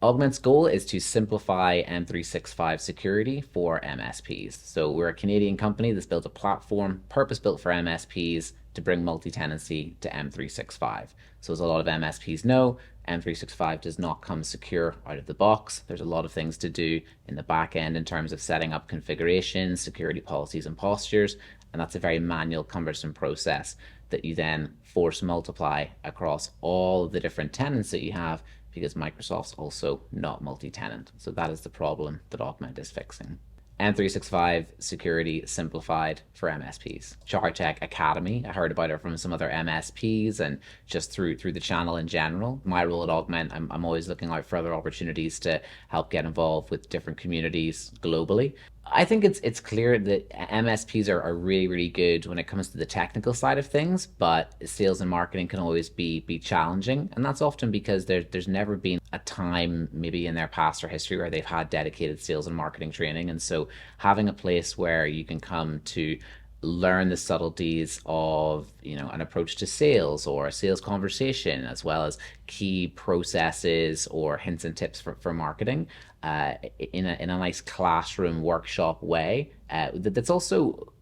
Augment's goal is to simplify M365 security for MSPs. So we're a Canadian company that's built a platform purpose-built for MSPs to bring multi-tenancy to M365. So as a lot of MSPs know, M365 does not come secure out of the box. There's a lot of things to do in the back end in terms of setting up configurations, security policies and postures, and that's a very manual, cumbersome process that you then force multiply across all of the different tenants that you have, because Microsoft's also not multi-tenant. So that is the problem that Augment is fixing. M365 security simplified for MSPs. CharTec Academy, I heard about it from some other MSPs and just through the channel in general. My role at Augment, I'm always looking out for other opportunities to help get involved with different communities globally. I think it's clear that MSPs are really, really good when it comes to the technical side of things, but sales and marketing can always be challenging. And that's often because there's never been a time maybe in their past or history where they've had dedicated sales and marketing training. And so having a place where you can come to learn the subtleties of an approach to sales or a sales conversation, as well as key processes or hints and tips for marketing in a nice classroom workshop way that's also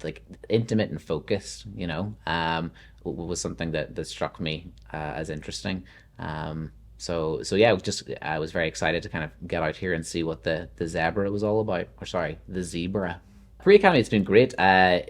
like intimate and focused, was something that struck me as interesting. So yeah, I was very excited to kind of get out here and see what the zebra was all about. Or sorry, the zebra. Pre-Academy, it's been great.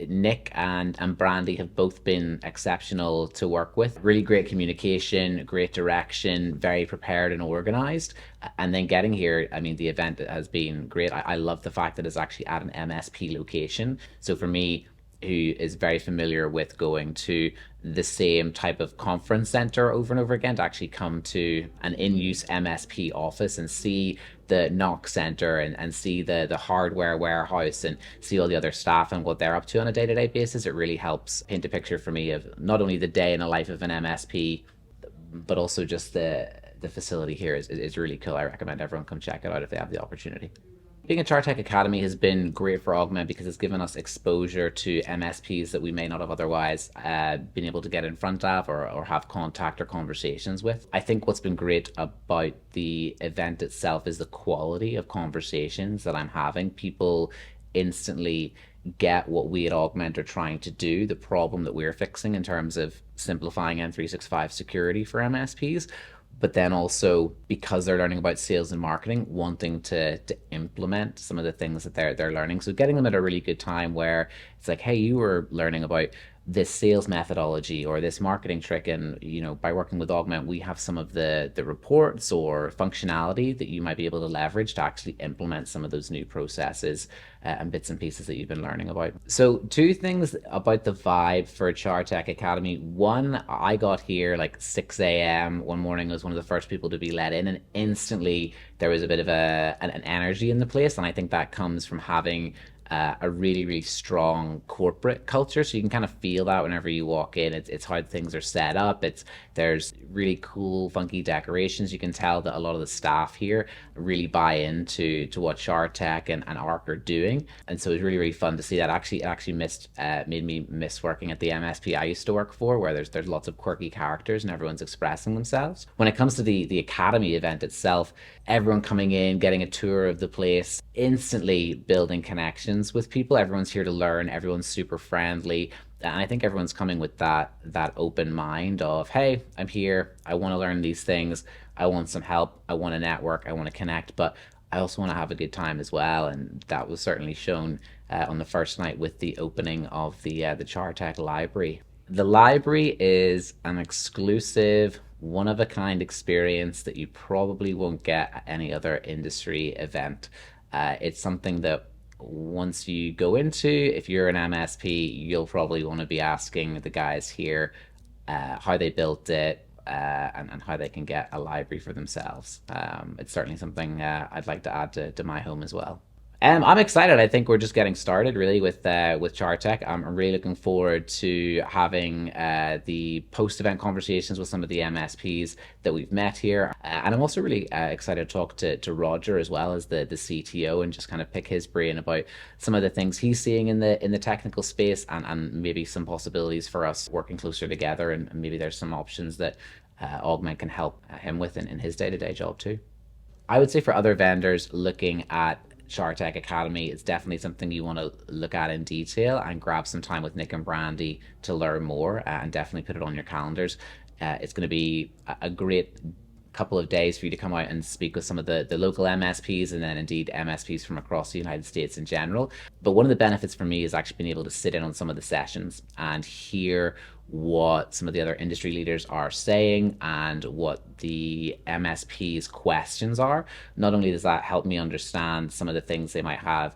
Nick and Brandy have both been exceptional to work with. Really great communication, great direction, very prepared and organized. And then getting here, I mean, the event has been great. I love the fact that it's actually at an MSP location. So for me, who is very familiar with going to the same type of conference center over and over again, to actually come to an in-use MSP office and see the knock center and see the hardware warehouse and see all the other staff and what they're up to on a day-to-day basis, it really helps paint a picture for me of not only the day in the life of an MSP, but also just the facility here is really cool. I recommend everyone come check it out if they have the opportunity. Being at CharTec Academy has been great for Augment because it's given us exposure to MSPs that we may not have otherwise been able to get in front of or have contact or conversations with. I think what's been great about the event itself is the quality of conversations that I'm having. People instantly get what we at Augment are trying to do, the problem that we're fixing in terms of simplifying M365 security for MSPs. But then also, because they're learning about sales and marketing, wanting to implement some of the things that they're learning. So getting them at a really good time where it's like, hey, you were learning about this sales methodology or this marketing trick, and by working with Augment, we have some of the reports or functionality that you might be able to leverage to actually implement some of those new processes and bits and pieces that you've been learning about. So two things about the vibe for CharTec Academy. One, I got here like 6 a.m. one morning. I was one of the first people to be let in, and instantly there was a bit of an energy in the place, and I think that comes from having a really, really strong corporate culture. So you can kind of feel that whenever you walk in. It's how things are set up. There's really cool, funky decorations. You can tell that a lot of the staff here really buy into what CharTec and ARC are doing. And so it's really, really fun to see that. It actually made me miss working at the MSP I used to work for, where there's lots of quirky characters and everyone's expressing themselves. When it comes to the Academy event itself, everyone coming in, getting a tour of the place, instantly building connections with people. Everyone's here to learn. Everyone's super friendly. And I think everyone's coming with that open mind of, hey, I'm here. I want to learn these things. I want some help. I want to network. I want to connect. But I also want to have a good time as well. And that was certainly shown on the first night with the opening of the CharTec library. The library is an exclusive, one-of-a-kind experience that you probably won't get at any other industry event. It's something that once you go into, if you're an MSP, you'll probably want to be asking the guys here how they built it and how they can get a library for themselves. It's certainly something I'd like to add to my home as well. I'm excited. I think we're just getting started really with CharTec. I'm really looking forward to having the post-event conversations with some of the MSPs that we've met here. And I'm also really excited to talk to Roger as well as the CTO and just kind of pick his brain about some of the things he's seeing in the technical space and maybe some possibilities for us working closer together. And maybe there's some options that Augment can help him with in his day-to-day job too. I would say for other vendors looking at CharTec Academy, it's definitely something you want to look at in detail and grab some time with Nick and Brandy to learn more and definitely put it on your calendars. It's going to be a great couple of days for you to come out and speak with some of the local MSPs and then indeed MSPs from across the United States in general. But one of the benefits for me is actually being able to sit in on some of the sessions and hear what some of the other industry leaders are saying and what the MSP's questions are. Not only does that help me understand some of the things they might have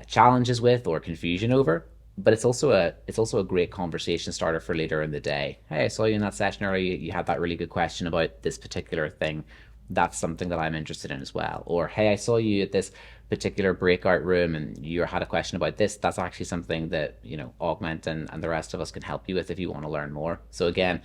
challenges with or confusion over, but it's also a great conversation starter for later in the day. Hey, I saw you in that session earlier. You had that really good question about this particular thing. That's something that I'm interested in as well. Or hey, I saw you at this particular breakout room and you had a question about this. That's actually something that Augment and the rest of us can help you with if you want to learn more. So again,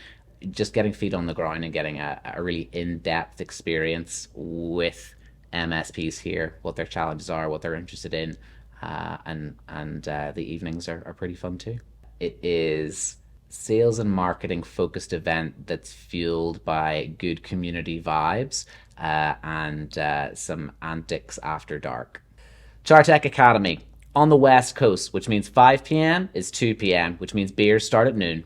just getting feet on the ground and getting a really in-depth experience with MSPs here, what their challenges are, what they're interested in, and the evenings are pretty fun too. It is sales and marketing focused event that's fueled by good community vibes and some antics after dark. CharTec Academy on the West Coast, which means 5 p.m. is 2 p.m., which means beers start at noon.